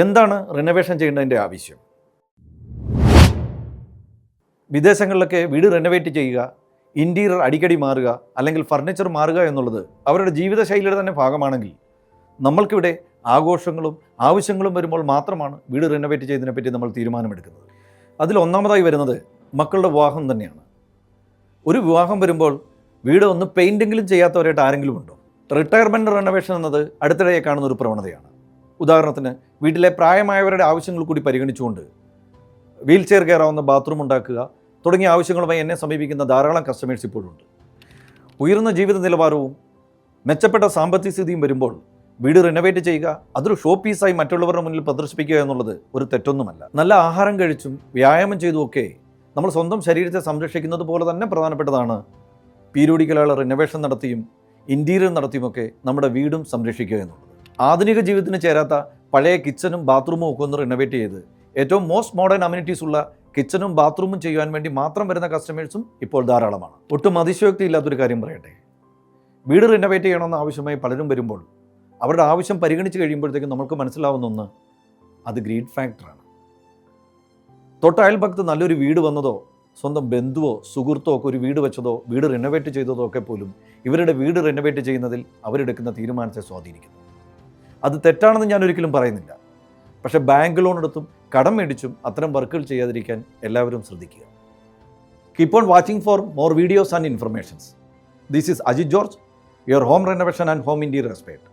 എന്താണ് റിനോവേഷൻ ചെയ്യേണ്ടതിൻ്റെ ആവശ്യം? വിദേശങ്ങളിലൊക്കെ വീട് റിനോവേറ്റ് ചെയ്യുക, ഇൻറ്റീരിയർ അടിക്കടി മാറുക, അല്ലെങ്കിൽ ഫർണിച്ചർ മാറുക എന്നുള്ളത് അവരുടെ ജീവിതശൈലിയുടെ തന്നെ ഭാഗമാണെങ്കിൽ നമ്മൾക്കിവിടെ ആഘോഷങ്ങളും ആവശ്യങ്ങളും വരുമ്പോൾ മാത്രമാണ് വീട് റിനോവേറ്റ് ചെയ്തതിനെപ്പറ്റി നമ്മൾ തീരുമാനമെടുക്കുന്നത്. അതിൽ ഒന്നാമതായി വരുന്നത് മക്കളുടെ വിവാഹം തന്നെയാണ്. ഒരു വിവാഹം വരുമ്പോൾ വീട് ഒന്ന് പെയിൻറ്റെങ്കിലും ചെയ്യാത്തവരായിട്ട് ആരെങ്കിലും ഉണ്ടോ? റിട്ടയർമെൻറ്റ് റിനോവേഷൻ എന്നത് അടുത്തിടെ കാണുന്ന ഒരു പ്രവണതയാണ്. ഉദാഹരണത്തിന് വീട്ടിലെ പ്രായമായവരുടെ ആവശ്യങ്ങൾ കൂടി പരിഗണിച്ചുകൊണ്ട് വീൽ ചെയർ കയറാവുന്ന ബാത്റൂം ഉണ്ടാക്കുക തുടങ്ങിയ ആവശ്യങ്ങളുമായി എന്നെ സമീപിക്കുന്ന ധാരാളം കസ്റ്റമേഴ്സ് ഇപ്പോഴുണ്ട്. ഉയർന്ന ജീവിത നിലവാരവും മെച്ചപ്പെട്ട സാമ്പത്തിക സ്ഥിതിയും വരുമ്പോൾ വീട് റിനോവേറ്റ് ചെയ്യുക, അതൊരു ഷോ പീസായി മറ്റുള്ളവരുടെ മുന്നിൽ പ്രദർശിപ്പിക്കുക എന്നുള്ളത് ഒരു തെറ്റൊന്നുമല്ല. നല്ല ആഹാരം കഴിച്ചും വ്യായാമം ചെയ്തുമൊക്കെ നമ്മൾ സ്വന്തം ശരീരത്തെ സംരക്ഷിക്കുന്നത് പോലെ തന്നെ പ്രധാനപ്പെട്ടതാണ് പീരിയോഡിക്കലായുള്ള റിനോവേഷൻ നടത്തിയും ഇൻറ്റീരിയർ നടത്തിയുമൊക്കെ നമ്മുടെ വീടും സംരക്ഷിക്കുക എന്നുള്ളത്. ആധുനിക ജീവിതത്തിന് ചേരാത്ത പഴയ കിച്ചനും ബാത്റൂമും ഒക്കെ ഒന്ന് റിനോവേറ്റ് ചെയ്ത് ഏറ്റവും മോസ്റ്റ് മോഡേൺ അമ്യൂണിറ്റീസ് ഉള്ള കിച്ചനും ബാത്റൂമും ചെയ്യുവാൻ വേണ്ടി മാത്രം വരുന്ന കസ്റ്റമേഴ്സും ഇപ്പോൾ ധാരാളമാണ്. ഒട്ടും അതിശയോക്തി ഇല്ലാത്തൊരു കാര്യം പറയട്ടെ, വീട് റിനോവേറ്റ് ചെയ്യണമെന്ന ആവശ്യമായി പലരും വരുമ്പോൾ അവരുടെ ആവശ്യം പരിഗണിച്ച് കഴിയുമ്പോഴത്തേക്കും നമുക്ക് മനസ്സിലാവുന്ന ഒന്ന്, അത് ഗ്രീഡ് ഫാക്ടറാണ്. തൊട്ടയൽപക്കത്ത് നല്ലൊരു വീട് വന്നതോ സ്വന്തം ബന്ധുവോ സുഹൃത്തോ ഒക്കെ ഒരു വീട് വെച്ചതോ വീട് റിനോവേറ്റ് ചെയ്തതോ ഒക്കെ പോലും ഇവരുടെ വീട് റിനോവേറ്റ് ചെയ്യുന്നതിൽ അവരെടുക്കുന്ന തീരുമാനത്തെ സ്വാധീനിക്കുന്നു. അത് തെറ്റാണെന്ന് ഞാൻ ഒരിക്കലും പറയുന്നില്ല. പക്ഷേ ബാങ്ക് ലോൺ എടുത്തും കടം മേടിച്ചും അത്തരം വർക്കുകൾ ചെയ്യാതിരിക്കാൻ എല്ലാവരും ശ്രദ്ധിക്കുക. Keep on watching for more videos and informations. This is Ajith George, your home renovation and home interior expert.